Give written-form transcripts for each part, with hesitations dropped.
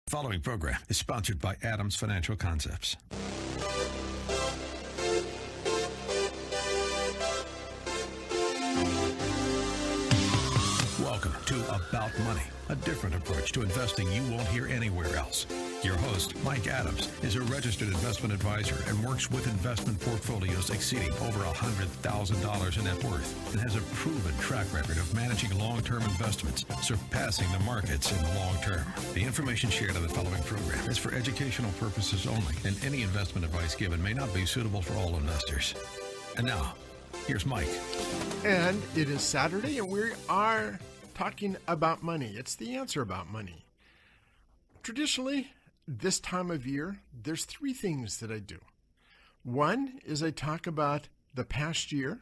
Following program is sponsored by Adams Financial Concepts. Welcome to About Money, a different approach to investing you won't hear anywhere else. Your host, Mike Adams, is a registered investment advisor and works with investment portfolios exceeding over $100,000 in net worth and has a proven track record of managing long-term investments, surpassing the markets in the long term. The information shared on the following program is for educational purposes only, and any investment advice given may not be suitable for all investors. And now, here's Mike. And it is Saturday, and we are talking about money. It's the answer about money. Traditionally, this time of year, there's three things that I do. One is I talk about the past year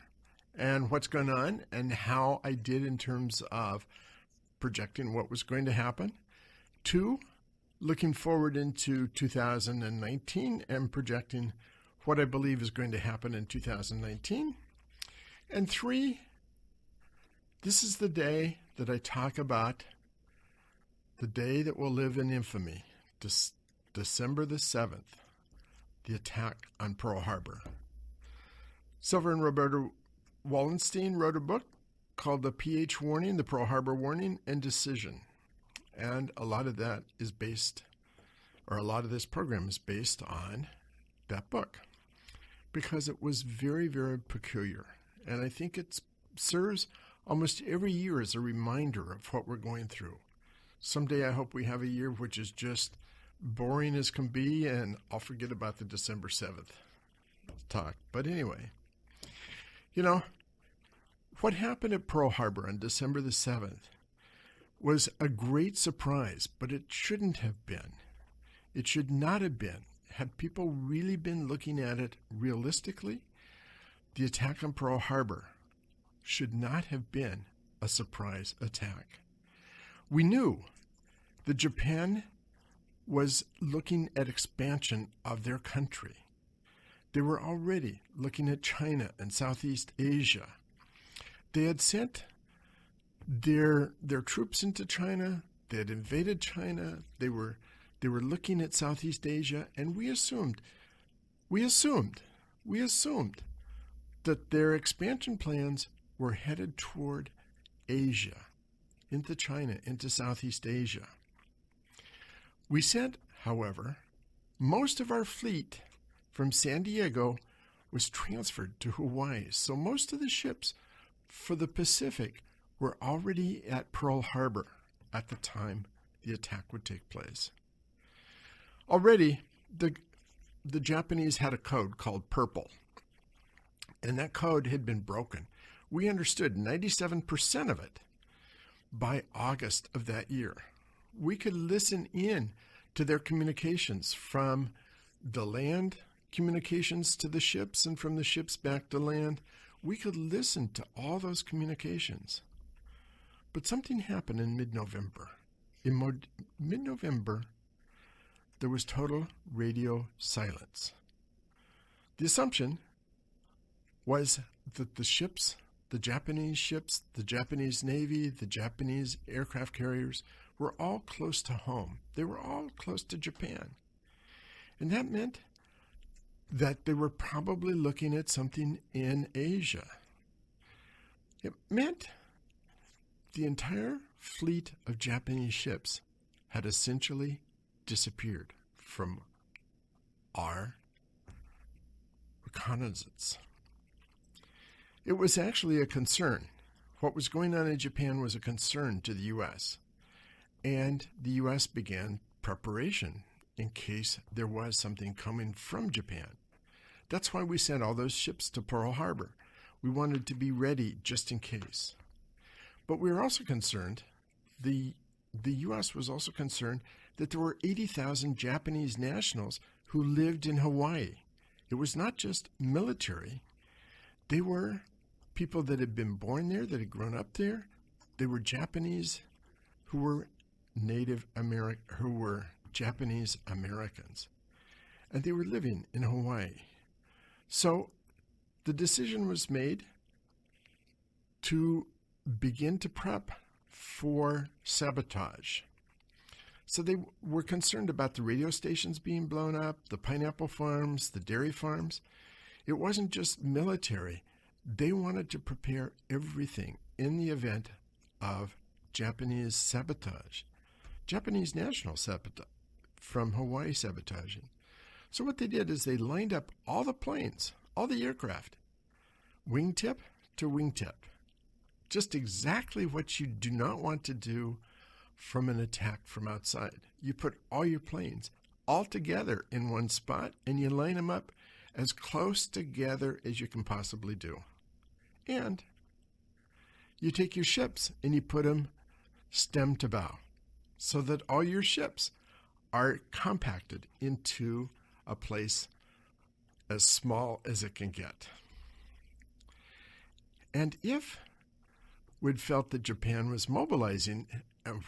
and what's going on and how I did in terms of projecting what was going to happen. Two, looking forward into 2019 and projecting what I believe is going to happen in 2019. And three, this is the day that I talk about the day that will live in infamy, December the 7th, the attack on Pearl Harbor. Silver and Roberta Wallenstein wrote a book called The PH Warning, the Pearl Harbor Warning and Decision. And a lot of that is based, or a lot of this program is based on that book, because it was very, very peculiar. And I think it serves almost every year as a reminder of what we're going through. Someday I hope we have a year which is just boring as can be, and I'll forget about the December 7th talk. But anyway, what happened at Pearl Harbor on December the 7th was a great surprise, but it shouldn't have been. It should not have been. Had people really been looking at it realistically, the attack on Pearl Harbor should not have been a surprise attack. We knew that Japan was looking at expansion of their country. They were already looking at China and Southeast Asia. They had sent their troops into China. They had invaded China. They were looking at Southeast Asia, and we assumed that their expansion plans were headed toward Asia, into China, into Southeast Asia. We sent, however, most of our fleet from San Diego was transferred to Hawaii. So most of the ships for the Pacific were already at Pearl Harbor at the time the attack would take place. Already, the Japanese had a code called Purple, and that code had been broken. We understood 97% of it by August of that year. We could listen in to their communications, from the land communications to the ships and from the ships back to land. We could listen to all those communications. But something happened in mid-November. In mid-November, there was total radio silence. The assumption was that the ships, the Japanese ships, the Japanese Navy, the Japanese aircraft carriers were all close to home. They were all close to Japan. And that meant that they were probably looking at something in Asia. It meant the entire fleet of Japanese ships had essentially disappeared from our reconnaissance. It was actually a concern. What was going on in Japan was a concern to the U.S., and the U.S. began preparation in case there was something coming from Japan. That's why we sent all those ships to Pearl Harbor. We wanted to be ready just in case. But we were also concerned, the U.S. was also concerned that there were 80,000 Japanese nationals who lived in Hawaii. It was not just military. They were people that had been born there, that had grown up there. They were Japanese who were Japanese Americans. And they were living in Hawaii. So the decision was made to begin to prep for sabotage. So they were concerned about the radio stations being blown up, the pineapple farms, the dairy farms. It wasn't just military. They wanted to prepare everything in the event of Japanese sabotage, Japanese national sabotage, from Hawaii sabotaging. So what they did is they lined up all the planes, all the aircraft, wingtip to wingtip. Just exactly what you do not want to do from an attack from outside. You put all your planes all together in one spot and you line them up as close together as you can possibly do. And you take your ships and you put them stem to bow so that all your ships are compacted into a place as small as it can get. And if we'd felt that Japan was mobilizing and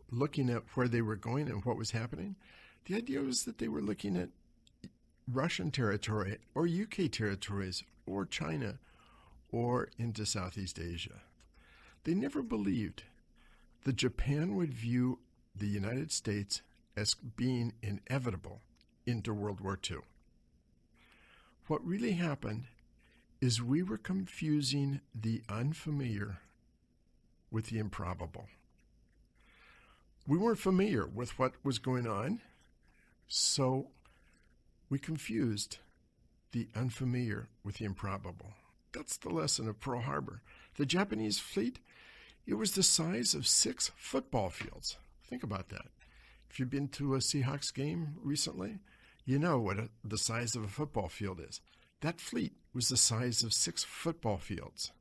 looking at where they were going and what was happening, the idea was that they were looking at Russian territory or UK territories or China or into Southeast Asia. They never believed that Japan would view the United States as being inevitable into World War II. What really happened is we were confusing the unfamiliar with the improbable. We weren't familiar with what was going on, so we confused the unfamiliar with the improbable. That's the lesson of Pearl Harbor. The Japanese fleet, it was the size of 6 football fields. Think about that. If you've been to a Seahawks game recently, you know what the size of a football field is. That fleet was the size of 6 football fields.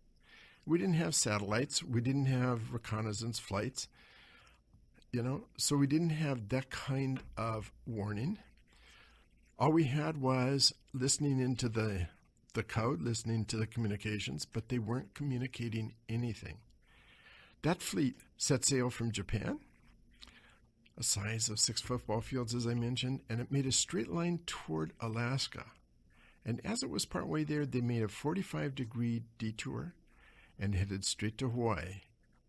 We didn't have satellites. We didn't have reconnaissance flights, so we didn't have that kind of warning. All we had was listening into the code, listening to the communications, but they weren't communicating anything. That fleet set sail from Japan, a size of 6 football fields, as I mentioned, and it made a straight line toward Alaska. And as it was partway there, they made a 45-degree detour and headed straight to Hawaii,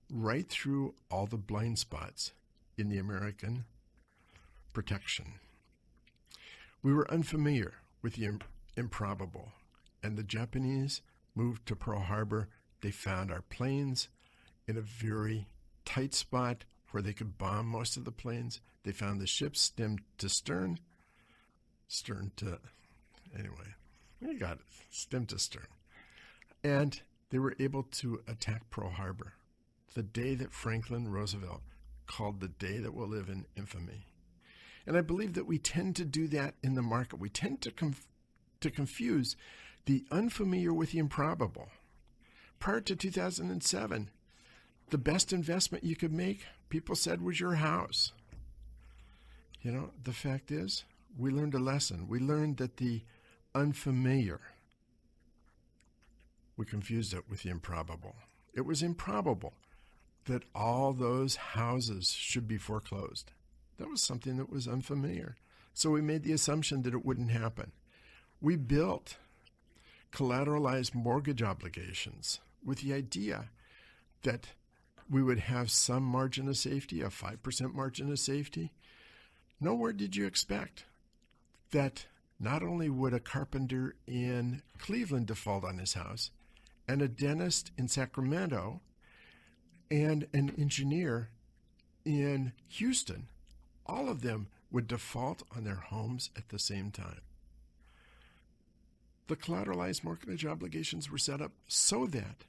right through all the blind spots in the American protection. We were unfamiliar with the improbable, and the Japanese moved to Pearl Harbor. They found our planes in a very tight spot where they could bomb most of the planes. They found the ships stem to stern to, anyway, you got it, stem to stern. And they were able to attack Pearl Harbor, the day that Franklin Roosevelt called the day that will live in infamy. And I believe that we tend to do that in the market. We tend to confuse the unfamiliar with the improbable. Prior to 2007, the best investment you could make, people said, was your house. The fact is, we learned a lesson. We learned that the unfamiliar, we confused it with the improbable. It was improbable that all those houses should be foreclosed. That was something that was unfamiliar. So we made the assumption that it wouldn't happen. We built collateralized mortgage obligations with the idea that we would have some margin of safety, a 5% margin of safety. Nowhere did you expect that not only would a carpenter in Cleveland default on his house, and a dentist in Sacramento, and an engineer in Houston, all of them would default on their homes at the same time. The collateralized mortgage obligations were set up so that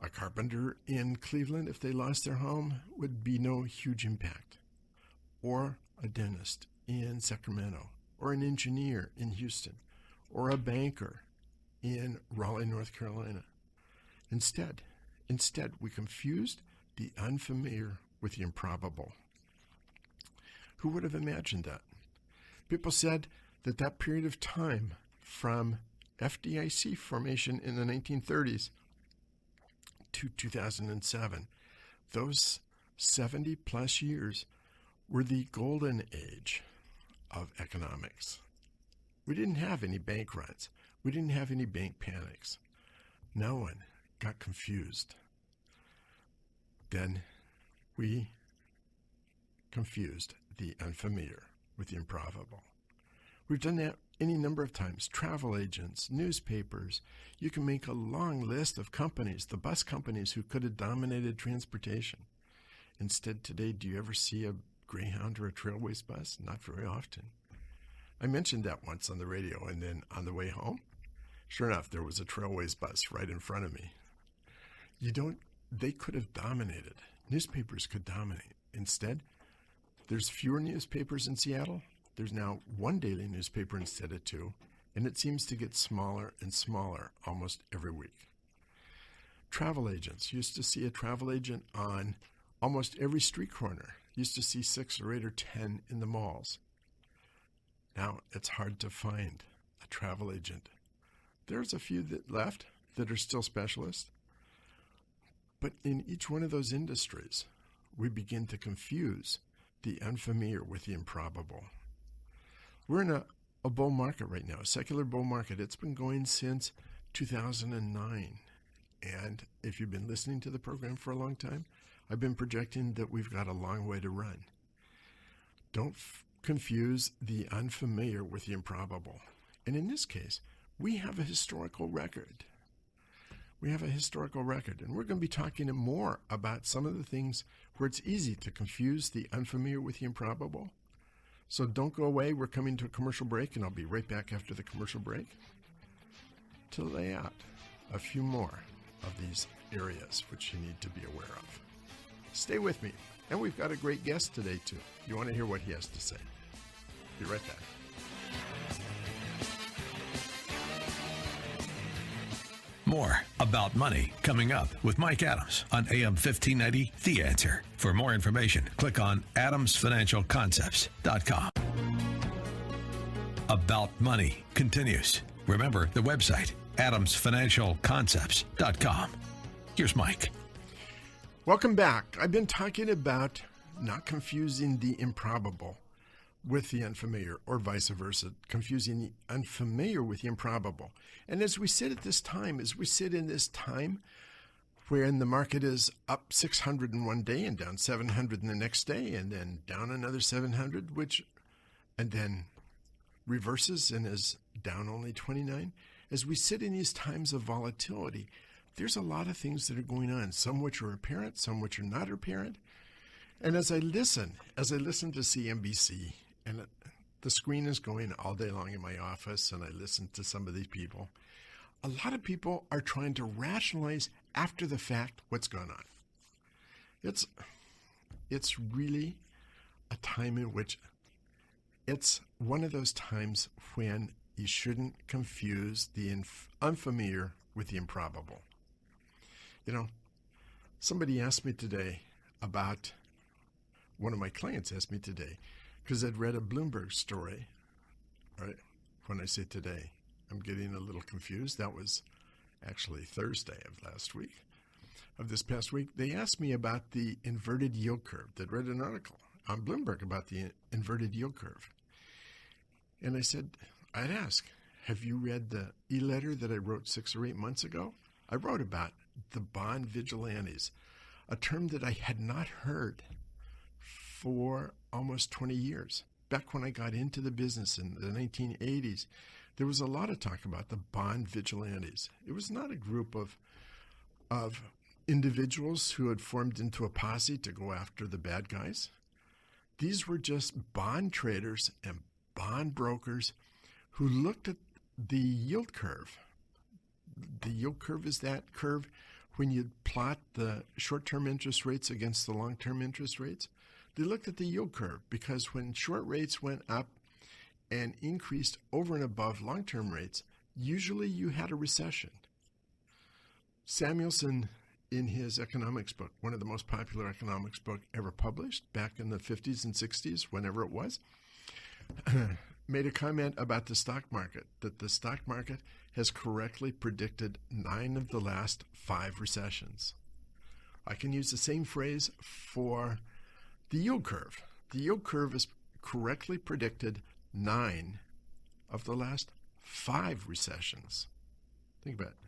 a carpenter in Cleveland, if they lost their home, would be no huge impact. Or a dentist in Sacramento, or an engineer in Houston, or a banker in Raleigh, North Carolina. Instead, we confused the unfamiliar with the improbable. Who would have imagined that? People said that that period of time from FDIC formation in the 1930s to 2007, those 70 plus years were the golden age of economics. We didn't have any bank runs. We didn't have any bank panics. No one got confused. Then we confused the unfamiliar with the improbable. We've done that any number of times. Travel agents, newspapers. You can make a long list of companies, the bus companies who could have dominated transportation. Instead, today, do you ever see a Greyhound or a Trailways bus? Not very often. I mentioned that once on the radio, and then on the way home, sure enough, there was a Trailways bus right in front of me. They could have dominated. Newspapers could dominate. Instead, there's fewer newspapers in Seattle. There's now one daily newspaper instead of two, and it seems to get smaller and smaller almost every week. Travel agents. Used to see a travel agent on almost every street corner. Used to see 6 or 8 or 10 in the malls. Now it's hard to find a travel agent. There's a few that left that are still specialists. But in each one of those industries, we begin to confuse the unfamiliar with the improbable. We're in a bull market right now, a secular bull market. It's been going since 2009. And if you've been listening to the program for a long time, I've been projecting that we've got a long way to run. Don't confuse the unfamiliar with the improbable. And in this case, we have a historical record. We have a historical record, and we're going to be talking more about some of the things where it's easy to confuse the unfamiliar with the improbable. So don't go away. We're coming to a commercial break, and I'll be right back after the commercial break to lay out a few more of these areas which you need to be aware of. Stay with me. And we've got a great guest today, too. You want to hear what he has to say. Be right back. More about money coming up with Mike Adams on AM 1590, The Answer. For more information, click on adamsfinancialconcepts.com. About Money continues. Remember the website, adamsfinancialconcepts.com. Here's Mike. Welcome back. I've been talking about not confusing the improbable with the unfamiliar, or vice versa, confusing the unfamiliar with the improbable. And as we sit at this time, as we sit in this time wherein the market is up 600 in one day and down 700 in the next day, and then down another 700, and then reverses and is down only 29, as we sit in these times of volatility, there's a lot of things that are going on, some which are apparent, some which are not apparent. And as I listen to CNBC, and the screen is going all day long in my office, and I listen to some of these people, a lot of people are trying to rationalize after the fact what's going on. It's really a time in which it's one of those times when you shouldn't confuse the unfamiliar with the improbable. You know, somebody asked me today about, one of my clients asked me today, because I'd read a Bloomberg story, right? When I say today, I'm getting a little confused. That was actually Thursday of this past week. They asked me about the inverted yield curve. They'd read an article on Bloomberg about the inverted yield curve. And I said, I'd ask, have you read the e-letter that I wrote 6 or 8 months ago? I wrote about the bond vigilantes, a term that I had not heard for almost 20 years. Back when I got into the business in the 1980s, there was a lot of talk about the bond vigilantes. It was not a group of individuals who had formed into a posse to go after the bad guys. These were just bond traders and bond brokers who looked at the yield curve. The yield curve is that curve when you plot the short-term interest rates against the long-term interest rates. They looked at the yield curve because when short rates went up and increased over and above long-term rates, usually you had a recession. Samuelson, in his economics book, one of the most popular economics book ever published back in the 50s and 60s, whenever it was, made a comment about the stock market, that the stock market has correctly predicted 9 of the last 5 recessions. I can use the same phrase for the yield curve. The yield curve has correctly predicted 9 of the last 5 recessions. Think about it,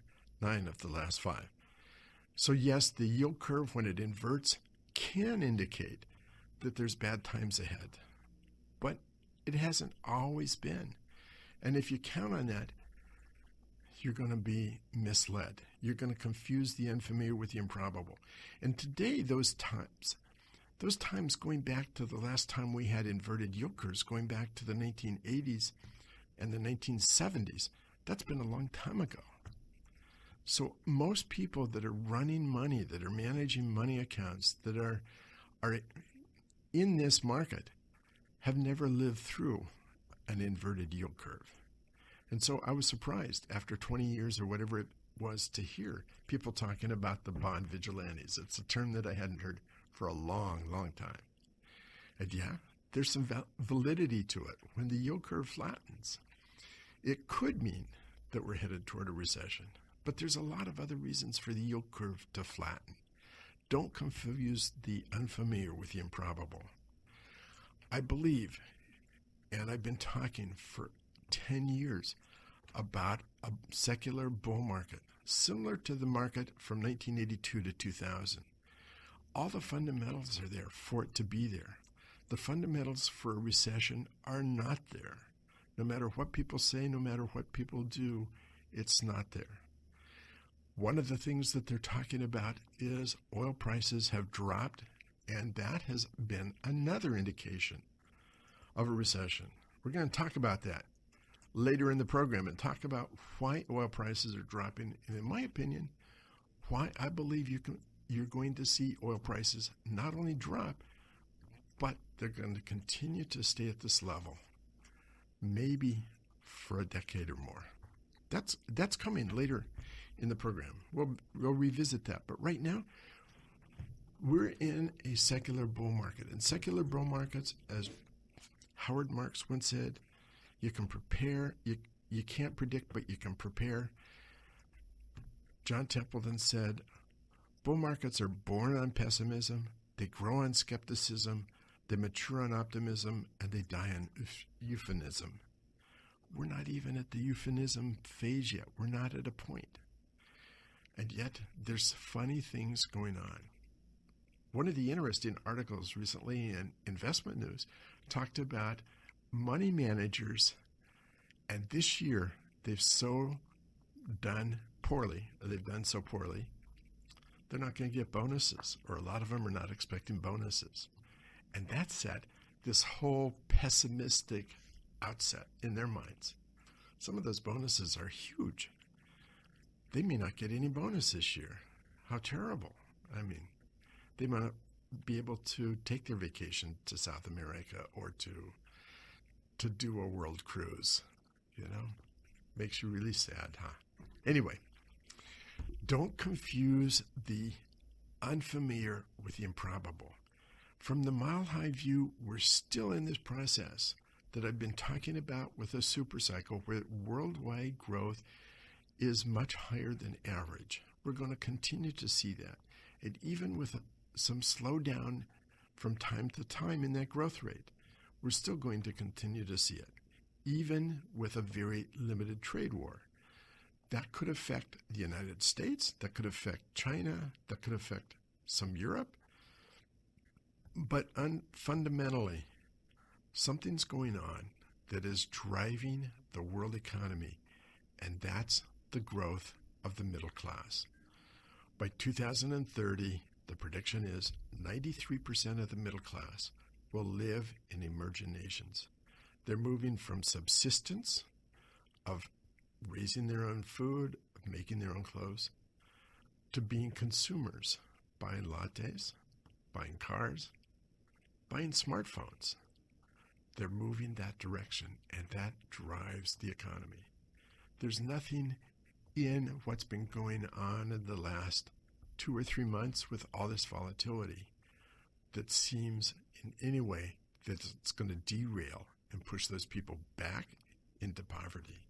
9 of the last 5. So yes, the yield curve, when it inverts, can indicate that there's bad times ahead. but it hasn't always been. And if you count on that, you're going to be misled. You're going to confuse the unfamiliar with the improbable. And today, those times going back to the last time we had inverted yield curves, going back to the 1980s and the 1970s, that's been a long time ago. So most people that are running money, that are managing money accounts, that are in this market, have never lived through an inverted yield curve. And so I was surprised after 20 years or whatever it was to hear people talking about the bond vigilantes. It's a term that I hadn't heard for a long, long time. And yeah, there's some validity to it. When the yield curve flattens, it could mean that we're headed toward a recession. But there's a lot of other reasons for the yield curve to flatten. Don't confuse the unfamiliar with the improbable. I believe, and I've been talking for 10 years about a secular bull market, similar to the market from 1982 to 2000. All the fundamentals are there for it to be there. The fundamentals for a recession are not there. No matter what people say, no matter what people do, it's not there. One of the things that they're talking about is oil prices have dropped, and that has been another indication of a recession. We're going to talk about that later in the program and talk about why oil prices are dropping, and in my opinion, why I believe you're going to see oil prices not only drop, but they're going to continue to stay at this level, maybe for a decade or more. That's coming later in the program. We'll revisit that. But right now, we're in a secular bull market. And secular bull markets, as Howard Marks once said, you can prepare, you can't predict, but you can prepare. John Templeton said, bull markets are born on pessimism, they grow on skepticism, they mature on optimism, and they die on euphemism. We're not even at the euphemism phase yet. We're not at a point. And yet, there's funny things going on. One of the interesting articles recently in Investment News talked about money managers, and this year they've done so poorly, they're not going to get bonuses, or a lot of them are not expecting bonuses. And that set this whole pessimistic outset in their minds. Some of those bonuses are huge. They may not get any bonus this year. How terrible. I mean, they might not be able to take their vacation to South America or to do a world cruise. Makes you really sad, huh? Anyway, don't confuse the unfamiliar with the improbable. From the mile-high view, we're still in this process that I've been talking about with a supercycle where worldwide growth is much higher than average. We're going to continue to see that. And even with some slowdown from time to time in that growth rate, we're still going to continue to see it, even with a very limited trade war. That could affect the United States, that could affect China, that could affect some Europe. But fundamentally, something's going on that is driving the world economy, and that's the growth of the middle class. By 2030, the prediction is 93% of the middle class will live in emerging nations. They're moving from subsistence, of raising their own food, of making their own clothes, to being consumers, buying lattes, buying cars, buying smartphones. They're moving that direction, and that drives the economy. There's nothing in what's been going on in the last 2 or 3 months with all this volatility that seems in any way that it's going to derail and push those people back into poverty.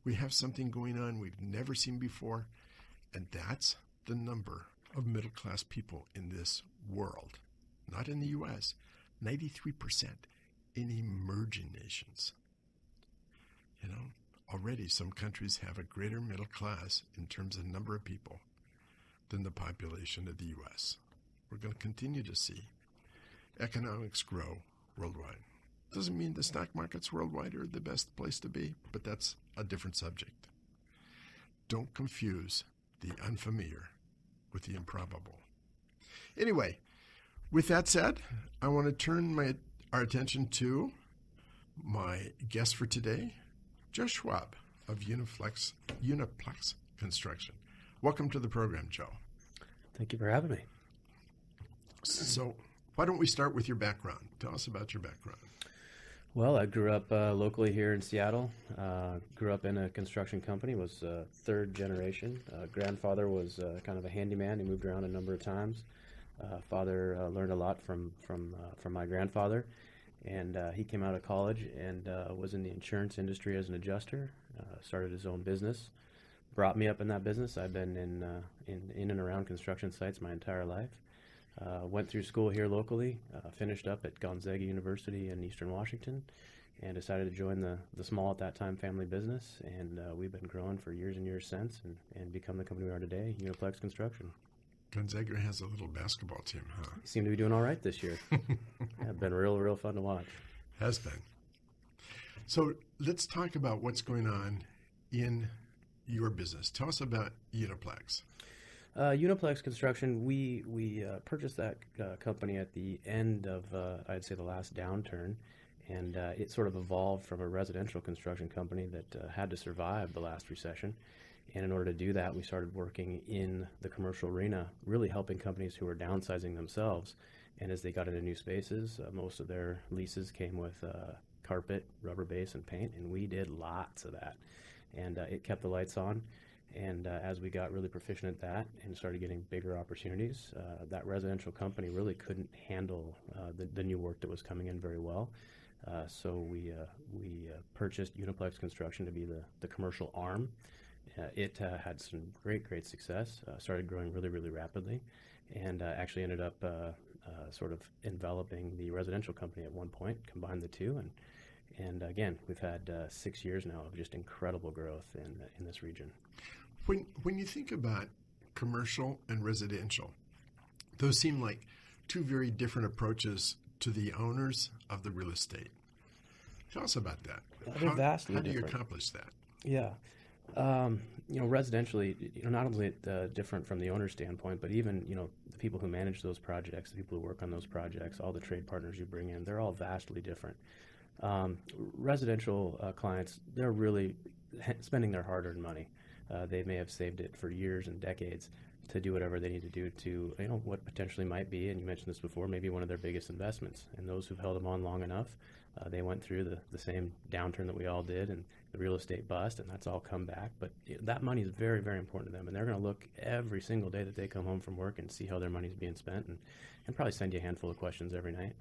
We have something going on we've never seen before, and that's the number of middle-class people in this world. Not in the U.S., 93% in emerging nations. Already some countries have a greater middle class in terms of number of people than the population of the U.S. We're going to continue to see economics grow worldwide. Doesn't mean the stock markets worldwide are the best place to be, but that's a different subject. Don't confuse the unfamiliar with the improbable. Anyway, with that said, I want to turn our attention to my guest for today, Joe Schwab of Uniplex Construction. Welcome to the program, Joe. Thank you for having me. So why don't we start with your background? Tell us about your background. Well, I grew up locally here in Seattle. Grew up in a construction company, was third generation. Grandfather was kind of a handyman. He moved around a number of times. Father learned a lot from my grandfather, and he came out of college and was in the insurance industry as an adjuster. Started his own business, brought me up in that business. I've been in and around construction sites my entire life. Went through school here locally, finished up at Gonzaga University in Eastern Washington, and decided to join the small at that time family business. And we've been growing for years and years since, and become the company we are today, Uniplex Construction. Gonzaga has a little basketball team, huh? Seem to be doing all right this year. Yeah, been real fun to watch. Has been. So let's talk about what's going on in your business. Tell us about Uniplex. Uniplex Construction, we purchased that company at the end of, I'd say, the last downturn, and it sort of evolved from a residential construction company that had to survive the last recession. And in order to do that, we started working in the commercial arena, really helping companies who were downsizing themselves. And as they got into new spaces, most of their leases came with carpet, rubber base, and paint, and we did lots of that. And it kept the lights on. And as we got really proficient at that and started getting bigger opportunities, that residential company really couldn't handle the new work that was coming in very well. So we purchased Uniplex Construction to be the commercial arm. It had some great success, started growing really rapidly, and actually ended up sort of enveloping the residential company at one point, combined the two. And again, we've had 6 years now of just incredible growth in this region. When you think about commercial and residential, those seem like two very different approaches to the owners of the real estate. Tell us about that. They're vastly different. How do you accomplish that? Yeah. Residentially, not only different from the owner's standpoint, but even, the people who manage those projects, the people who work on those projects, all the trade partners you bring in, they're all vastly different. Residential clients, they're really spending their hard-earned money. They may have saved it for years and decades to do whatever they need to do to, what potentially might be, and you mentioned this before, maybe one of their biggest investments. And those who've held them on long enough, they went through the same downturn that we all did, and the real estate bust, and that's all come back. But that money is very important to them, and they're going to look every single day that they come home from work and see how their money's being spent, and probably send you a handful of questions every night.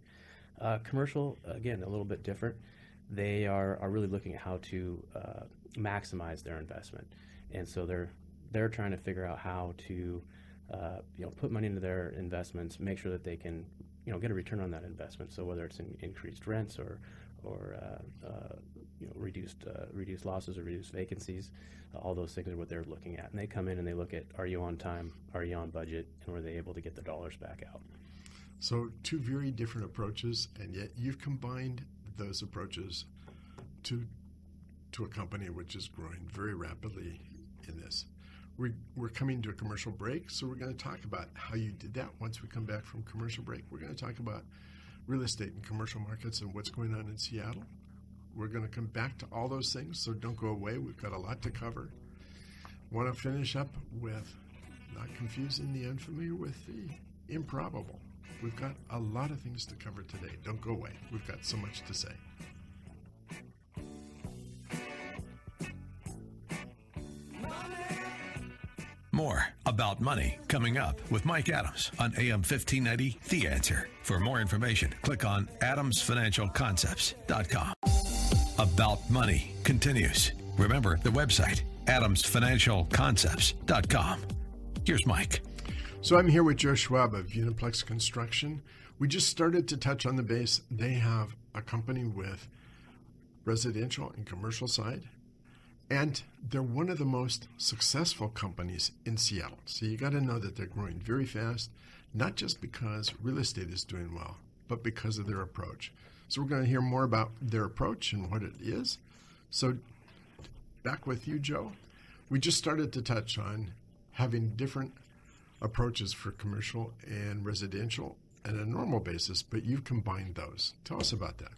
Commercial, again, a little bit different. They are really looking at how to maximize their investment. And so they're trying to figure out how to put money into their investments, make sure that they can get a return on that investment. So whether it's in increased rents or reduced losses or reduced vacancies, all those things are what they're looking at. And they come in and they look at, are you on time, are you on budget, and were they able to get the dollars back out? So two very different approaches, and yet you've combined those approaches to a company which is growing very rapidly in this. We're coming to a commercial break, so we're going to talk about how you did that. Once we come back from commercial break, we're going to talk about real estate and commercial markets and what's going on in Seattle. We're going to come back to all those things, so don't go away. We've got a lot to cover. Want to finish up with not confusing the unfamiliar with the improbable. We've got a lot of things to cover today. Don't go away. We've got so much to say. More about money coming up with Mike Adams on AM 1590, The Answer. For more information, click on adamsfinancialconcepts.com. About Money continues. Remember the website, adamsfinancialconcepts.com. Here's Mike. So I'm here with Joe Schwab of Uniplex Construction. We just started to touch on the base. They have a company with residential and commercial side, and they're one of the most successful companies in Seattle. So you got to know that they're growing very fast, not just because real estate is doing well, but because of their approach. So we're going to hear more about their approach and what it is. So back with you, Joe. We just started to touch on having different approaches for commercial and residential on a normal basis, but you've combined those. Tell us about that.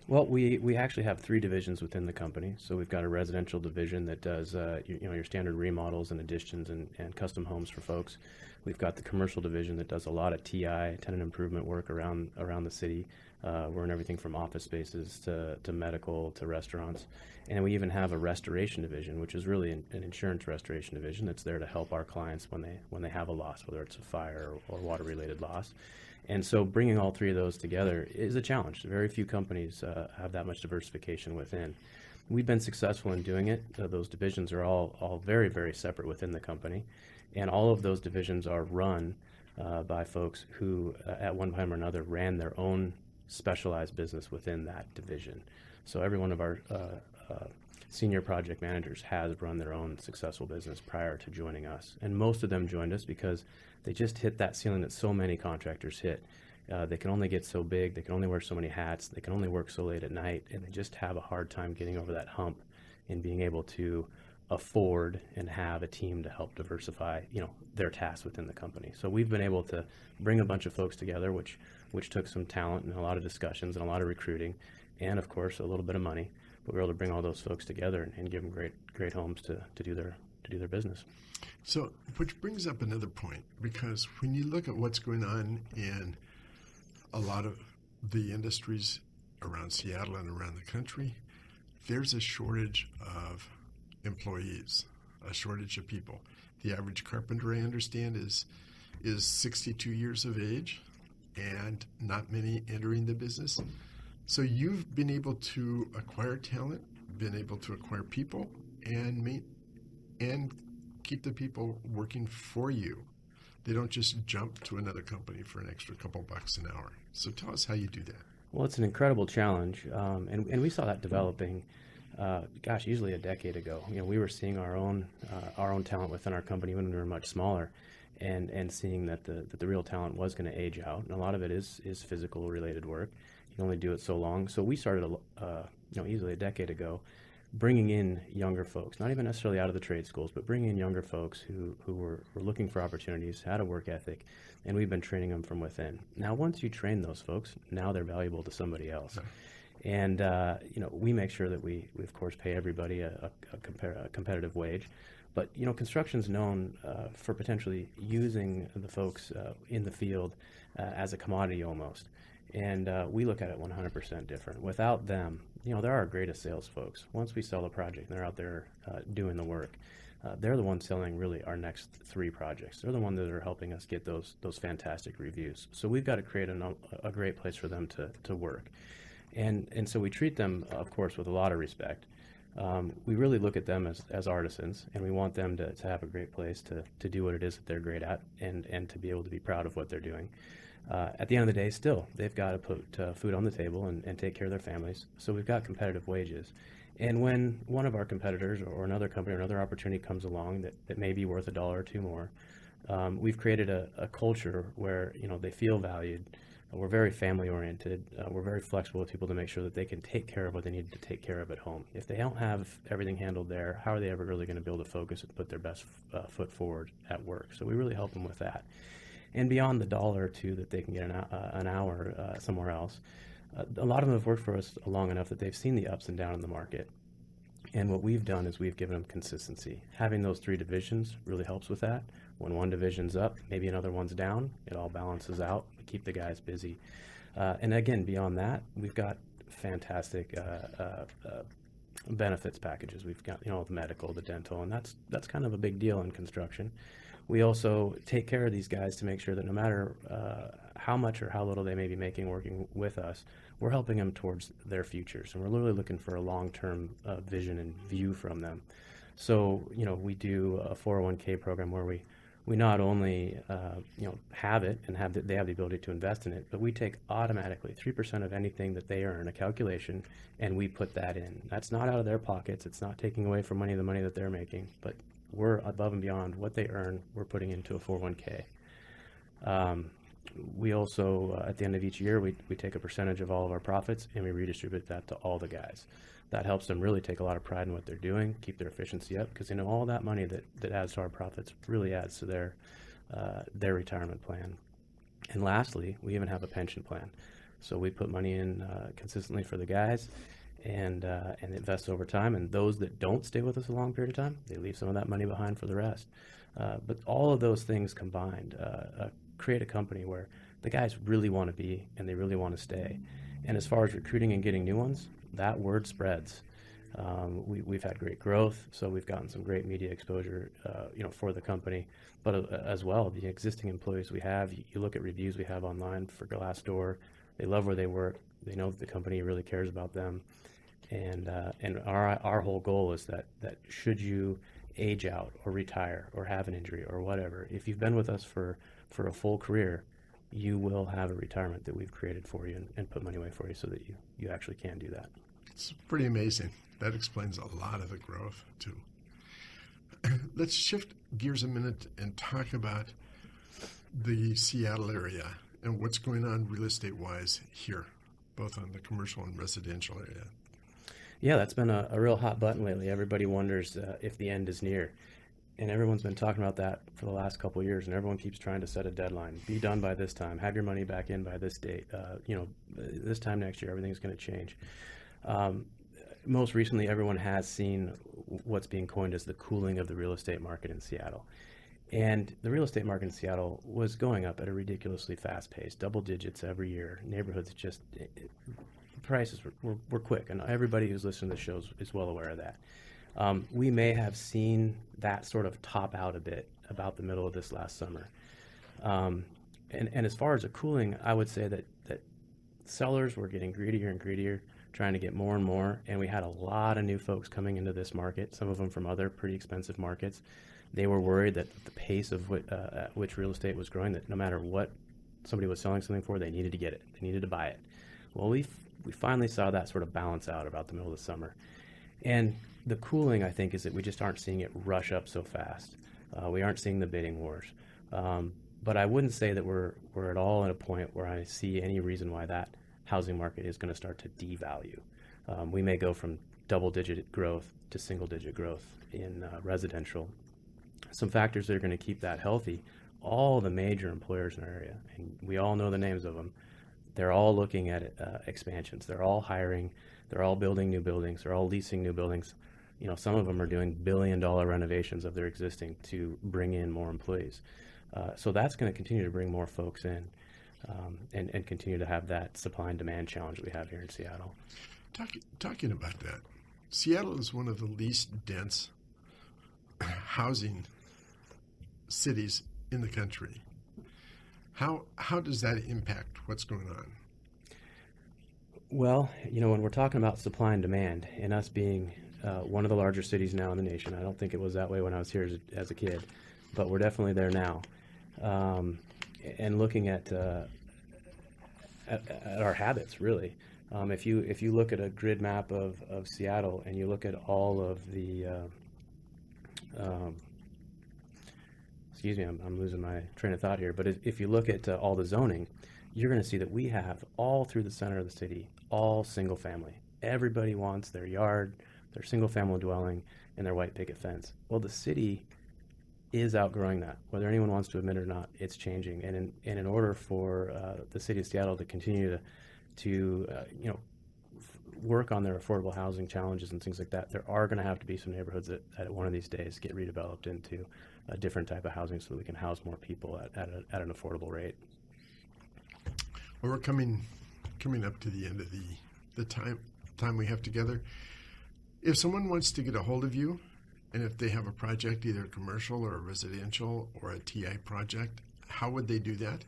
Well, we actually have 3 divisions within the company. So we've got a residential division that does your standard remodels and additions and custom homes for folks. We've got the commercial division that does a lot of TI, tenant improvement work around the city. We're in everything from office spaces to medical to restaurants. And we even have a restoration division, which is really an insurance restoration division that's there to help our clients when they have a loss, whether it's a fire or water-related loss. And so bringing all 3 of those together is a challenge. Very few companies have that much diversification within. We've been successful in doing it. Those divisions are all very, very separate within the company. And all of those divisions are run by folks who, at one time or another, ran their own specialized business within that division. So every one of our senior project managers has run their own successful business prior to joining us. And most of them joined us because they just hit that ceiling that so many contractors hit. They can only get so big, they can only wear so many hats, they can only work so late at night, and they just have a hard time getting over that hump and being able to afford and have a team to help diversify, their tasks within the company. So we've been able to bring a bunch of folks together, which took some talent and a lot of discussions and a lot of recruiting, and of course a little bit of money. But we were able to bring all those folks together and give them great homes to do their business. So, which brings up another point, because when you look at what's going on in a lot of the industries around Seattle and around the country, there's a shortage of employees, a shortage of people. The average carpenter, I understand, is 62 years of age, and not many entering the business. So you've been able to acquire talent, been able to acquire people, and keep the people working for you. They don't just jump to another company for an extra couple bucks an hour. So tell us how you do that. Well, it's an incredible challenge, and we saw that developing, usually a decade ago. We were seeing our own talent within our company when we were much smaller, and seeing that the real talent was going to age out, and a lot of it is physical related work. You can only do it so long. So we started, easily a decade ago, bringing in younger folks, not even necessarily out of the trade schools, but bringing in younger folks who were looking for opportunities, had a work ethic, and we've been training them from within. Now, once you train those folks, now they're valuable to somebody else. Okay. And, we make sure that we of course, pay everybody a competitive wage. But, construction's known for potentially using the folks in the field as a commodity almost. And we look at it 100% different. Without them, they're our greatest sales folks. Once we sell a project and they're out there doing the work, they're the ones selling really our next 3 projects. They're the ones that are helping us get those fantastic reviews. So we've got to create a great place for them to work. And so we treat them, of course, with a lot of respect. We really look at them as artisans, and we want them to have a great place to do what it is that they're great at, and to be able to be proud of what they're doing. At the end of the day, still, they've got to put food on the table and take care of their families. So we've got competitive wages. And when one of our competitors or another company or another opportunity comes along that may be worth $1 or $2 more, we've created a culture where they feel valued. We're very family oriented. We're very flexible with people to make sure that they can take care of what they need to take care of at home. If they don't have everything handled there, how are they ever really going to be able to focus and put their best foot forward at work? So we really help them with that. And beyond the $1 or $2 that they can get an hour somewhere else, a lot of them have worked for us long enough that they've seen the ups and downs in the market. And what we've done is we've given them consistency. Having those 3 divisions really helps with that. When one division's up, maybe another one's down, it all balances out. We keep the guys busy. And again, beyond that, we've got fantastic benefits packages. We've got, the medical, the dental, and that's kind of a big deal in construction. We also take care of these guys to make sure that no matter how much or how little they may be making working with us, we're helping them towards their futures. And we're literally looking for a long-term vision and view from them. So, we do a 401k program where we not only, have it and they have the ability to invest in it, but we take automatically 3% of anything that they earn, a calculation, and we put that in. That's not out of their pockets. It's not taking away from the money that they're making, but we're above and beyond what they earn. We're putting into a 401k. We also, at the end of each year, we take a percentage of all of our profits and we redistribute that to all the guys. That helps them really take a lot of pride in what they're doing, keep their efficiency up, because all that money that adds to our profits really adds to their retirement plan. And lastly, we even have a pension plan. So we put money in consistently for the guys, and it invests over time. And those that don't stay with us a long period of time, they leave some of that money behind for the rest. But all of those things combined create a company where the guys really want to be and they really want to stay. And as far as recruiting and getting new ones, that word spreads. We've had great growth, so we've gotten some great media exposure, for the company. But as well, the existing employees we have, you look at reviews we have online for Glassdoor, they love where they work. They know that the company really cares about them. And our whole goal is that should you age out or retire or have an injury or whatever, if you've been with us for a full career, you will have a retirement that we've created for you and put money away for you so that you actually can do that. It's pretty amazing. That explains a lot of the growth, too. Let's shift gears a minute and talk about the Seattle area and what's going on real estate-wise here, both on the commercial and residential area. Yeah, that's been a real hot button lately. Everybody wonders if the end is near. And everyone's been talking about that for the last couple of years, and everyone keeps trying to set a deadline. Be done by this time. Have your money back in by this date. This time next year, everything's going to change. Most recently, everyone has seen what's being coined as the cooling of the real estate market in Seattle. And the real estate market in Seattle was going up at a ridiculously fast pace, double digits every year. Neighborhoods just, prices were quick, and everybody who's listening to the show is well aware of that. We may have seen that sort of top out a bit about the middle of this last summer. And as far as a cooling, I would say that sellers were getting greedier and greedier, trying to get more and more, and we had a lot of new folks coming into this market, some of them from other pretty expensive markets. They were worried that the pace of at which real estate was growing, that no matter what somebody was selling something for, they needed to get it. They needed to buy it. Well, we finally saw that sort of balance out about the middle of the summer. And the cooling, I think, is that we just aren't seeing it rush up so fast. We aren't seeing the bidding wars. But I wouldn't say that we're at all at a point where I see any reason why that housing market is going to start to devalue. We may go from double-digit growth to single-digit growth in residential. Some factors that are going to keep that healthy, all the major employers in our area, and we all know the names of them, they're all looking at expansions. They're all hiring. They're all building new buildings. They're all leasing new buildings. Some of them are doing billion-dollar renovations of their existing to bring in more employees. So that's going to continue to bring more folks in and continue to have that supply and demand challenge that we have here in Seattle. Talking about that, Seattle is one of the least dense housing cities in the country. How does that impact what's going on? Well, when we're talking about supply and demand, and us being one of the larger cities now in the nation, I don't think it was that way when I was here as a kid, but we're definitely there now. And looking at our habits, really. If you look at a grid map of Seattle and you look at all of the excuse me, I'm losing my train of thought here, but if you look at all the zoning, you're going to see that we have all through the center of the city, all single family. Everybody wants their yard, their single family dwelling, and their white picket fence. Well, the city is outgrowing that. Whether anyone wants to admit it or not, it's changing. And in order for the city of Seattle to continue to work on their affordable housing challenges and things like that, there are going to have to be some neighborhoods that one of these days get redeveloped into a different type of housing so that we can house more people at an affordable rate. Well, we're coming up to the end of the time we have together. If someone wants to get a hold of you, and if they have a project, either commercial or residential or a TI project, how would they do that?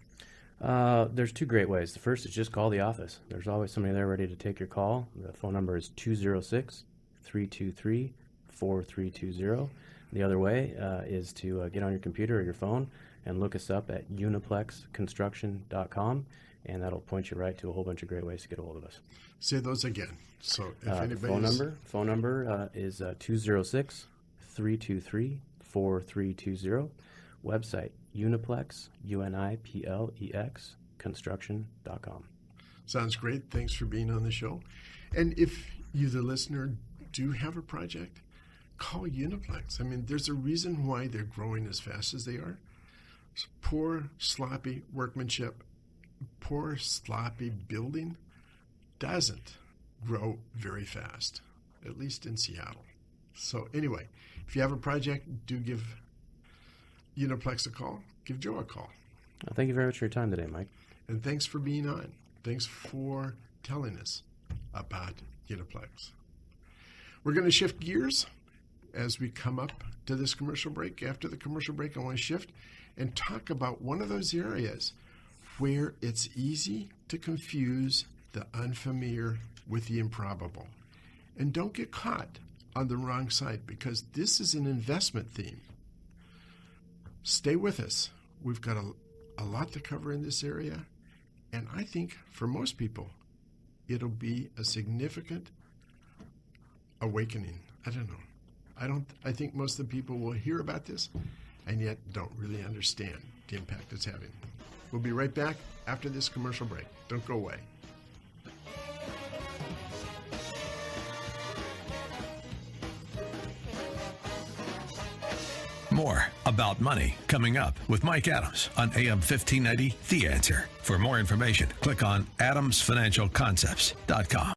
There's two great ways. The first is just call the office. There's always somebody there ready to take your call. The phone number is 206-323-4320. The other way is to get on your computer or your phone and look us up at uniplexconstruction.com, and that'll point you right to a whole bunch of great ways to get a hold of us. Say those again. So if the phone number is 206-323-4320. Website, Uniplex, UNIPLEX, construction.com. Sounds great. Thanks for being on the show. And if you, the listener, do have a project, call Uniplex. I mean, there's a reason why they're growing as fast as they are. It's poor, sloppy workmanship, poor, sloppy building doesn't grow very fast, at least in Seattle. So anyway, if you have a project, do give Uniplex a call. Give Joe a call. Well, thank you very much for your time today, Mike. And thanks for being on. Thanks for telling us about Uniplex. We're going to shift gears as we come up to this commercial break. After the commercial break, I want to shift and talk about one of those areas where it's easy to confuse the unfamiliar with the improbable. And don't get caught on the wrong side, because this is an investment theme. Stay with us. We've got a lot to cover in this area, and I think for most people, it'll be a significant awakening. I don't know. I think most of the people will hear about this and yet don't really understand the impact it's having. We'll be right back after this commercial break. Don't go away. More about money coming up with Mike Adams on AM 1590, The Answer. For more information, click on adamsfinancialconcepts.com.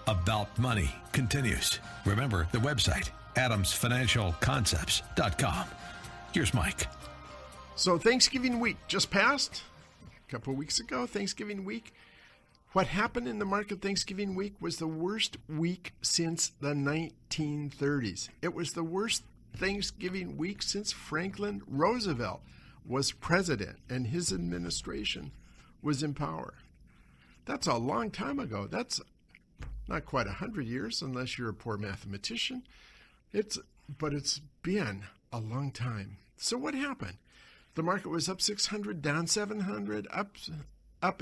About Money continues. Remember the website, adamsfinancialconcepts.com. Here's Mike. So Thanksgiving week just passed. A couple of weeks ago, Thanksgiving week. What happened in the market Thanksgiving week was the worst week since the 1930s. It was the worst Thanksgiving week since Franklin Roosevelt was president and his administration was in power. That's a long time ago. That's not quite 100 years, unless you're a poor mathematician. But it's been a long time. So what happened? The market was up 600, down 700, up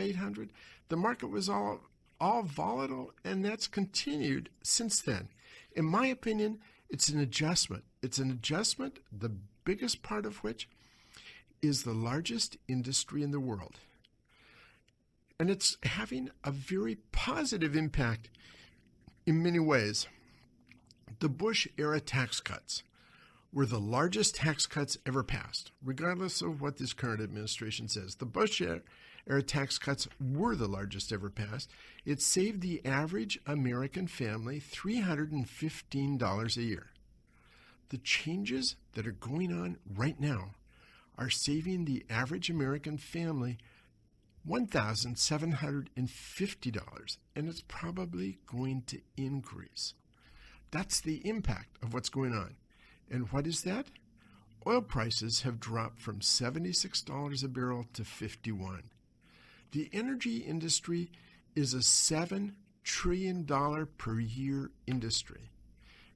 800. The market was all volatile, and that's continued since then. In my opinion, it's an adjustment. It's an adjustment, the biggest part of which is the largest industry in the world. And it's having a very positive impact in many ways. The Bush-era tax cuts were the largest tax cuts ever passed, regardless of what this current administration says. The Bush-era tax cuts were the largest ever passed. It saved the average American family $315 a year. The changes that are going on right now are saving the average American family $1,750, and it's probably going to increase. That's the impact of what's going on. And what is that? Oil prices have dropped from $76 a barrel to $51. The energy industry is a $7 trillion per year industry.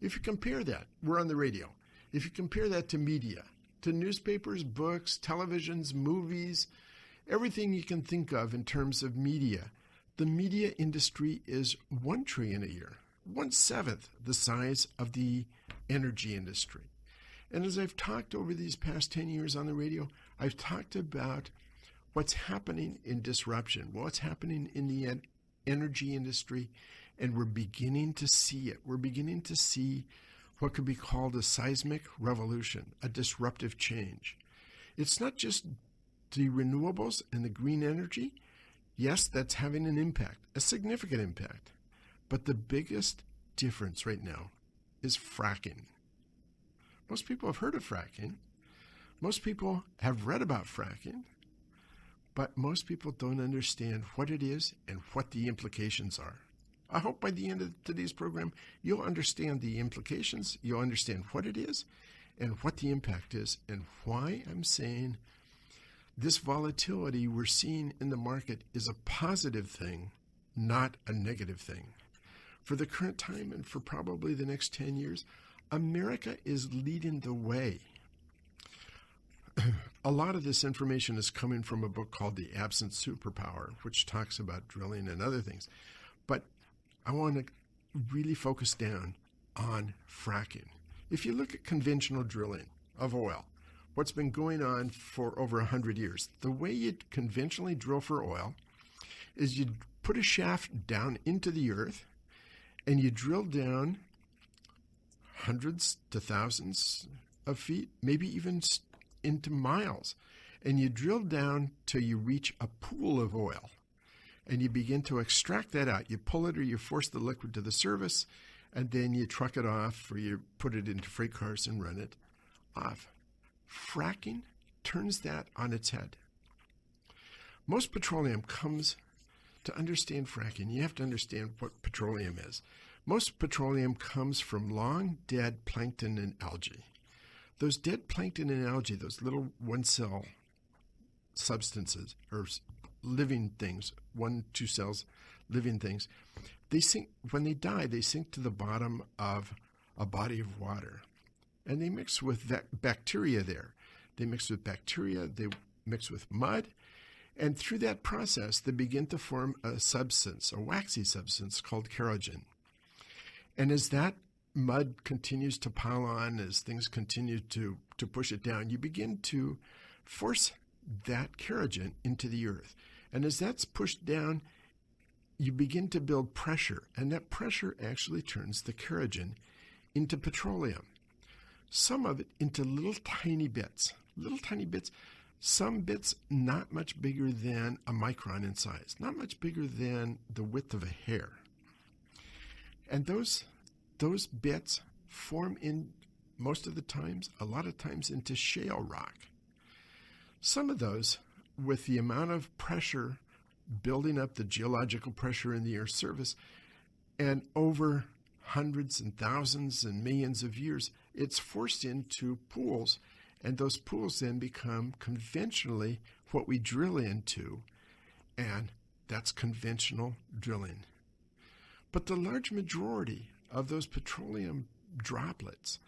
If you compare that, we're on the radio. If you compare that to media, to newspapers, books, televisions, movies, everything you can think of in terms of media, the media industry is $1 trillion a year, 1/7 the size of the energy industry. And as I've talked over these past 10 years on the radio, I've talked about what's happening in disruption, what's happening in the energy industry, and we're beginning to see it. We're beginning to see what could be called a seismic revolution, a disruptive change. It's not just the renewables and the green energy. Yes, that's having an impact, a significant impact. But the biggest difference right now is fracking. Most people have heard of fracking. Most people have read about fracking. But most people don't understand what it is and what the implications are. I hope by the end of today's program, you'll understand the implications, you'll understand what it is, and what the impact is, and why I'm saying this volatility we're seeing in the market is a positive thing, not a negative thing. For the current time and for probably the next 10 years, America is leading the way. A lot of this information is coming from a book called The Absent Superpower, which talks about drilling and other things. But I want to really focus down on fracking. If you look at conventional drilling of oil, what's been going on for over 100 years. The way you conventionally drill for oil is you put a shaft down into the earth and you drill down hundreds to thousands of feet, maybe even into miles. And you drill down till you reach a pool of oil. And you begin to extract that out. You pull it or you force the liquid to the surface, and then you truck it off or you put it into freight cars and run it off. Fracking turns that on its head. Most petroleum comes, to understand fracking, you have to understand what petroleum is. Most petroleum comes from long dead plankton and algae. Those dead plankton and algae, those little one-cell substances or living things, 1-2 cells living things, they sink. When they die, they sink to the bottom of a body of water, and they mix with bacteria there. They mix with bacteria, they mix with mud, and through that process, they begin to form a substance, a waxy substance called kerogen. And as that mud continues to pile on, as things continue to push it down, you begin to force that kerogen into the earth. And as that's pushed down, you begin to build pressure, and that pressure actually turns the kerogen into petroleum. Some of it into little tiny bits, some bits not much bigger than a micron in size, not much bigger than the width of a hair. And those bits form in, most of the times, a lot of times, into shale rock. Some of those, with the amount of pressure building up, the geological pressure in the Earth's surface, and over hundreds and thousands and millions of years, it's forced into pools, and those pools then become conventionally what we drill into, and that's conventional drilling. But the large majority of those petroleum droplets,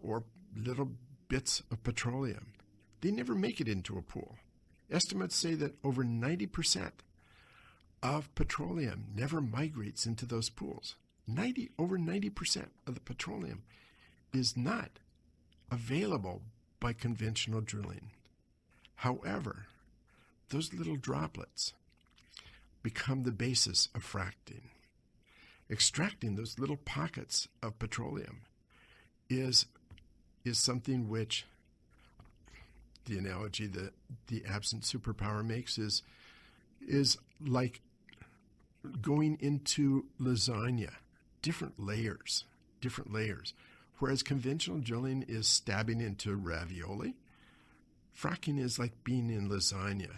or little bits of petroleum, they never make it into a pool. Estimates say that over 90% of petroleum never migrates into those pools. Over 90% of the petroleum is not available by conventional drilling. However, those little droplets become the basis of fracking. Extracting those little pockets of petroleum is something which the analogy that the absent superpower makes is like going into lasagna, different layers. Whereas conventional drilling is stabbing into ravioli, fracking is like being in lasagna.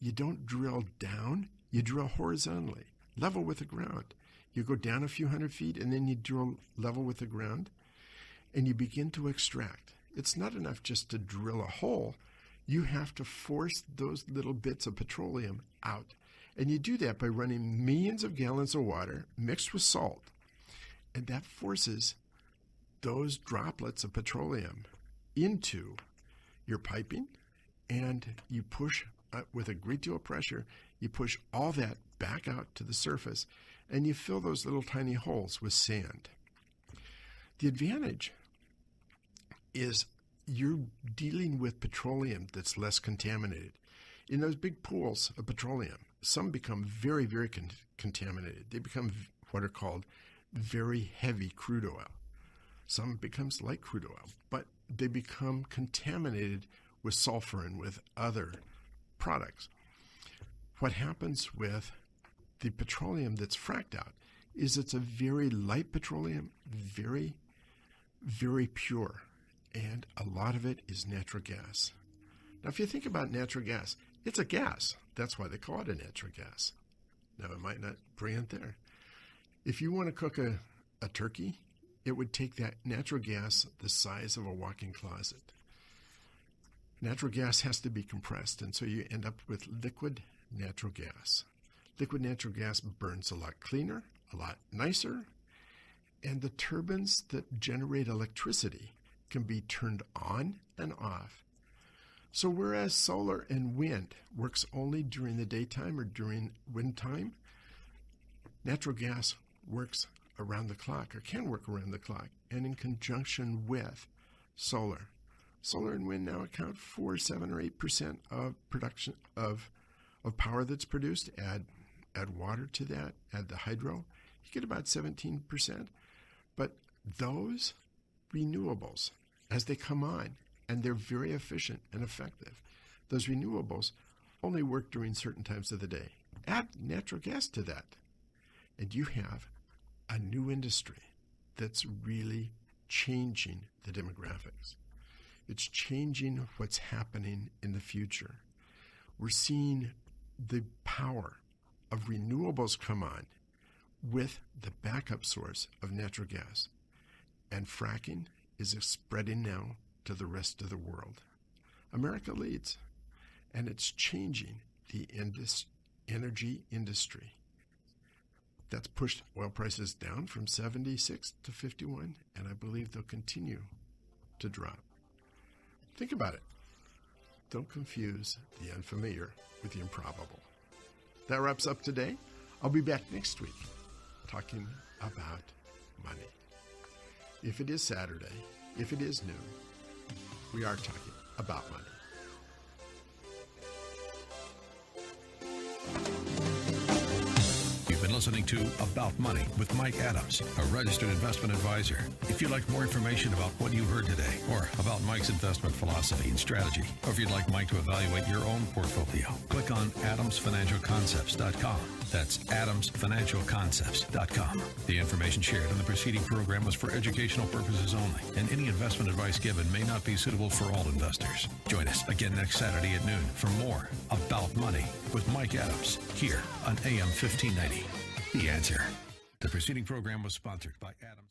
You don't drill down, you drill horizontally, level with the ground. You go down a few hundred feet and then you drill level with the ground and you begin to extract. It's not enough just to drill a hole. You have to force those little bits of petroleum out. And you do that by running millions of gallons of water mixed with salt. And that forces those droplets of petroleum into your piping, and you push with a great deal of pressure, you push all that back out to the surface, and you fill those little tiny holes with sand. The advantage is you're dealing with petroleum that's less contaminated. In those big pools of petroleum, some become very, very contaminated. They become what are called very heavy crude oil. Some becomes light crude oil, but they become contaminated with sulfur and with other products. What happens with the petroleum that's fracked out is it's a very light petroleum, very, very pure, and a lot of it is natural gas. Now, if you think about natural gas, it's a gas. That's why they call it a natural gas. Now, it might not bring it there. If you want to cook a turkey, it would take that natural gas the size of a walk-in closet. Natural gas has to be compressed, and so you end up with liquid natural gas. Liquid natural gas burns a lot cleaner, a lot nicer, and the turbines that generate electricity can be turned on and off. So whereas solar and wind works only during the daytime or during wind time, natural gas works around the clock, or can work around the clock, and in conjunction with solar. Solar and wind now account for 7 or 8% of production of power that's produced. Add water to that, add the hydro, you get about 17%. But those renewables, as they come on, and they're very efficient and effective, those renewables only work during certain times of the day. Add natural gas to that, and you have a new industry that's really changing the demographics. It's changing what's happening in the future. We're seeing the power of renewables come on with the backup source of natural gas. And fracking is spreading now to the rest of the world. America leads, and it's changing the energy industry. That's pushed oil prices down from 76 to 51, and I believe they'll continue to drop. Think about it. Don't confuse the unfamiliar with the improbable. That wraps up today. I'll be back next week talking about money. If it is Saturday, if it is noon, we are talking about money. You've been listening to About Money with Mike Adams, a registered investment advisor. If you'd like more information about what you heard today, or about Mike's investment philosophy and strategy, or if you'd like Mike to evaluate your own portfolio, click on adamsfinancialconcepts.com. That's adamsfinancialconcepts.com. The information shared on the preceding program was for educational purposes only, and any investment advice given may not be suitable for all investors. Join us again next Saturday at noon for more About Money with Mike Adams here on AM 1590. The Answer. The preceding program was sponsored by